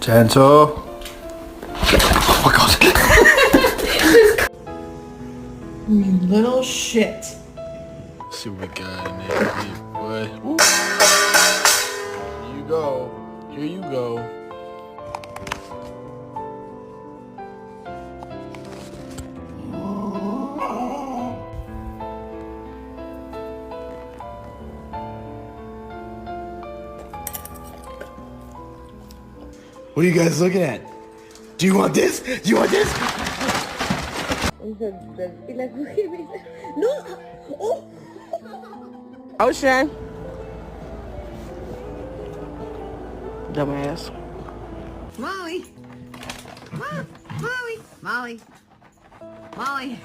Gentle. Oh my god. You little shit. Let's see what we got in there, boy. Ooh. Here you go. Here you go. What are you guys looking at? Do you want this? Do you want this? No! Oh! Ocean. Dumbass. Molly! Molly! Molly! Molly!